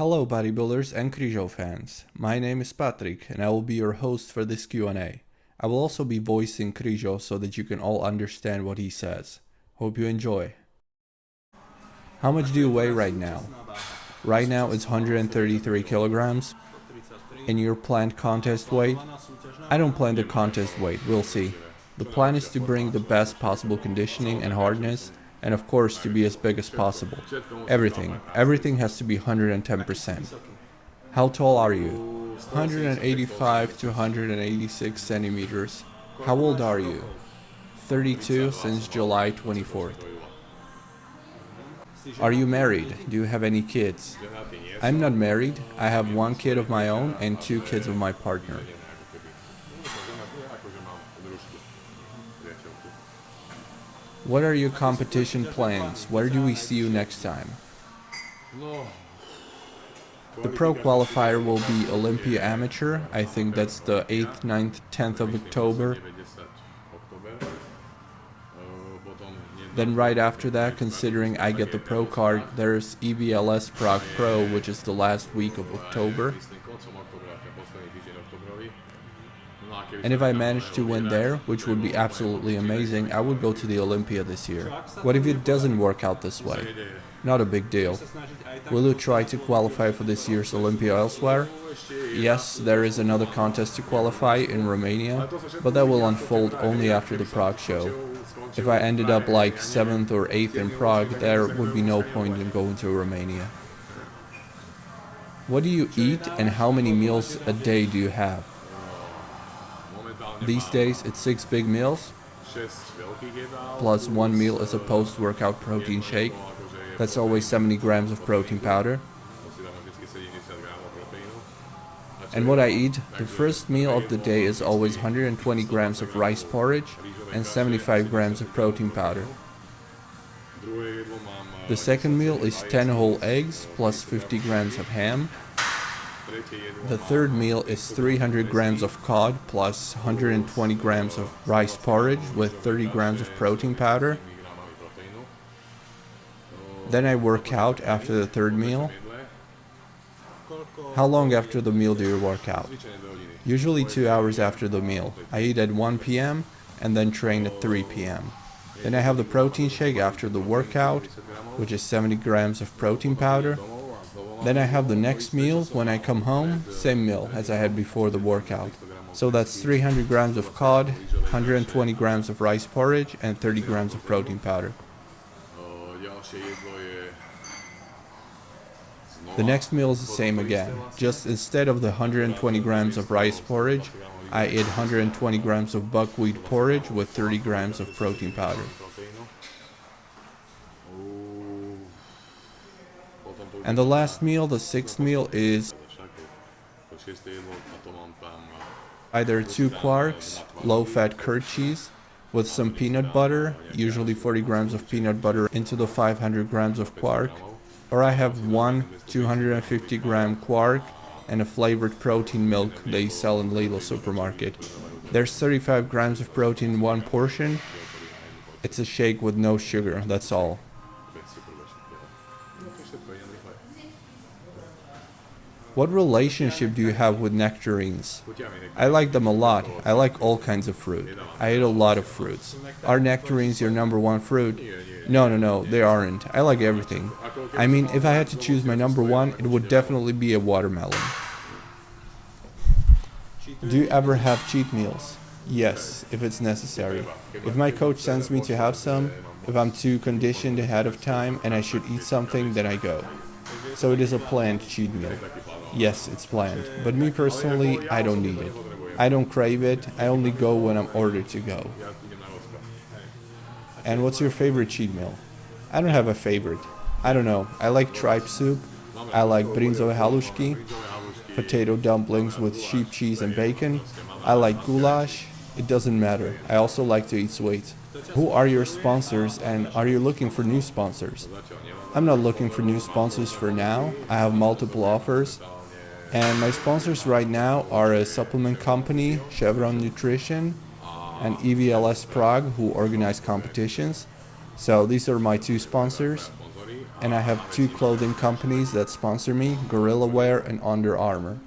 Hello bodybuilders and Križo fans, my name is Patrick and I will be your host for this Q&A. I will also be voicing Križo so that you can all understand what he says. Hope you enjoy. How much do you weigh right now? Right now it's 133 kilograms. And your planned contest weight? I don't plan the contest weight, we'll see. The plan is to bring the best possible conditioning and hardness, and of course to be as big as possible. Everything has to be 110%. How tall are you? 185 to 186 centimeters. How old are you? 32 since July 24th. Are you married? Do you have any kids? I'm not married. I have one kid of my own and 2 kids of my partner. What are your competition plans? Where do we see you next time? The pro qualifier will be Olympia Amateur. I think that's the 8th, 9th, 10th of October. Then right after that, considering I get the pro card, there's EVLS Prague Pro, which is the last week of October. And if I manage to win there, which would be absolutely amazing, I would go to the Olympia this year. What if it doesn't work out this way? Not a big deal. Will you try to qualify for this year's Olympia elsewhere? Yes, there is another contest to qualify in Romania, but that will unfold only after the Prague show. If I ended up like 7th or 8th in Prague, there would be no point in going to Romania. What do you eat and how many meals a day do you have? These days it's 6 big meals, plus 1 meal as a post-workout protein shake. That's always 70 grams of protein powder. And what I eat, the first meal of the day is always 120 grams of rice porridge and 75 grams of protein powder. The second meal is 10 whole eggs plus 50 grams of ham. The third meal is 300 grams of cod plus 120 grams of rice porridge with 30 grams of protein powder. Then I work out after the third meal. How long after the meal do you work out? Usually 2 hours after the meal. I eat at 1 p.m. and then train at 3 p.m. Then I have the protein shake after the workout, which is 70 grams of protein powder. Then I have the next meal when I come home, same meal as I had before the workout. So that's 300 grams of cod, 120 grams of rice porridge, and 30 grams of protein powder. The next meal is the same again, just instead of the 120 grams of rice porridge, I eat 120 grams of buckwheat porridge with 30 grams of protein powder. And the last meal, the 6th meal, is either 2 quarks, low-fat curd cheese, with some peanut butter, usually 40 grams of peanut butter into the 500 grams of quark, or I have one 250 gram quark and a flavored protein milk they sell in Lidl supermarket. There's 35 grams of protein in one portion. It's a shake with no sugar, that's all. What relationship do you have with nectarines? I like them a lot. I like all kinds of fruit. I eat a lot of fruits. Are nectarines your number 1 fruit? No, they aren't. I like everything. I mean, if I had to choose my number 1, it would definitely be a watermelon. Do you ever have cheat meals? Yes, if it's necessary. If my coach sends me to have some, if I'm too conditioned ahead of time and I should eat something, then I go. So it is a planned cheat meal. Yes, it's planned. But me personally, I don't need it. I don't crave it. I only go when I'm ordered to go. And what's your favorite cheat meal? I don't have a favorite. I don't know. I like tripe soup. I like brinzové halušky, potato dumplings with sheep cheese and bacon. I like goulash. It doesn't matter. I also like to eat sweets. Who are your sponsors and are you looking for new sponsors? I'm not looking for new sponsors for now. I have multiple offers. And my sponsors right now are a supplement company, Chevron Nutrition, and EVLS Prague, who organize competitions. So these are my 2 sponsors. and I have 2 clothing companies that sponsor me, Gorilla Wear and Under Armour.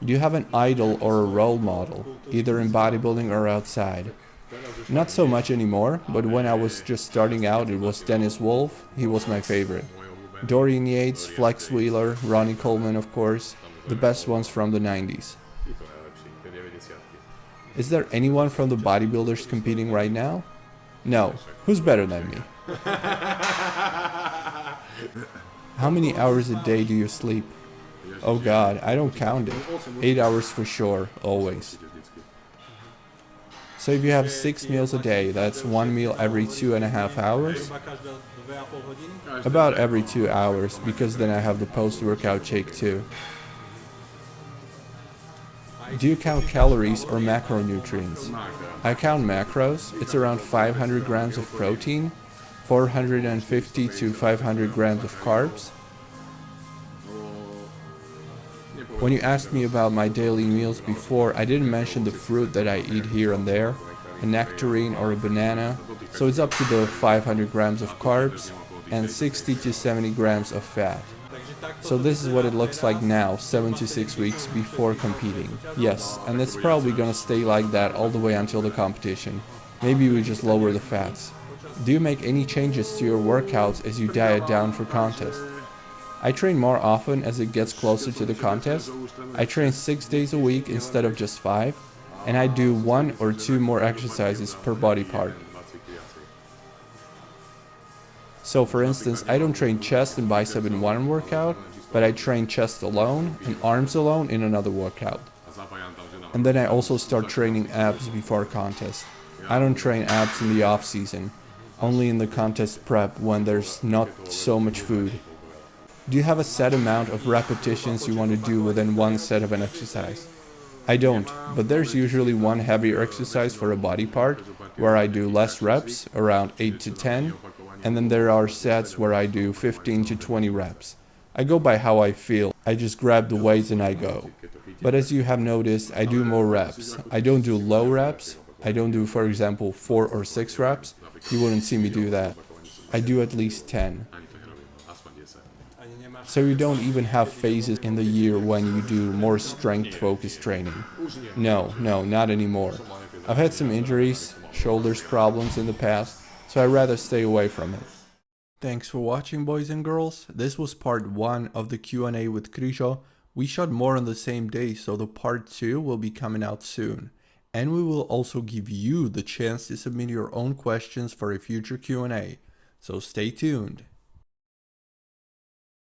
Do you have an idol or a role model, either in bodybuilding or outside? Not so much anymore, but when I was just starting out it was Dennis Wolf, he was my favorite. Dorian Yates, Flex Wheeler, Ronnie Coleman of course, the best ones from the 90s. Is there anyone from the bodybuilders competing right now? No. Who's better than me? How many hours a day do you sleep? Oh god, I don't count it. 8 hours for sure, always. So if you have 6 meals a day, that's 1 meal every 2.5 hours? About every 2 hours, because then I have the post-workout shake too. Do you count calories or macronutrients? I count macros. It's around 500 grams of protein, 450 to 500 grams of carbs. When you asked me about my daily meals before, I didn't mention the fruit that I eat here and there, a nectarine or a banana, so it's up to the 500 grams of carbs and 60 to 70 grams of fat. So this is what it looks like now, 7 to 6 weeks before competing. Yes, and it's probably gonna stay like that all the way until the competition. Maybe we just lower the fats. Do you make any changes to your workouts as you diet down for contest? I train more often as it gets closer to the contest. I train 6 days a week instead of just 5, and I do 1 or 2 more exercises per body part. So for instance, I don't train chest and bicep in one workout, but I train chest alone and arms alone in another workout. And then I also start training abs before contest. I don't train abs in the off season, only in the contest prep when there's not so much food. Do you have a set amount of repetitions you want to do within one set of an exercise? I don't, but there's usually one heavier exercise for a body part where I do less reps, around 8 to 10, and then there are sets where I do 15 to 20 reps. I go by how I feel, I just grab the weights and I go. But as you have noticed, I do more reps. I don't do low reps, I don't do for example 4 or 6 reps, you wouldn't see me do that. I do at least 10. So you don't even have phases in the year when you do more strength-focused training? No, not anymore. I've had some injuries, shoulders problems in the past, so I'd rather stay away from it. Thanks for watching, boys and girls. This was part 1 of the Q&A with Križo. We shot more on the same day, so the part 2 will be coming out soon. And we will also give you the chance to submit your own questions for a future Q&A. So stay tuned.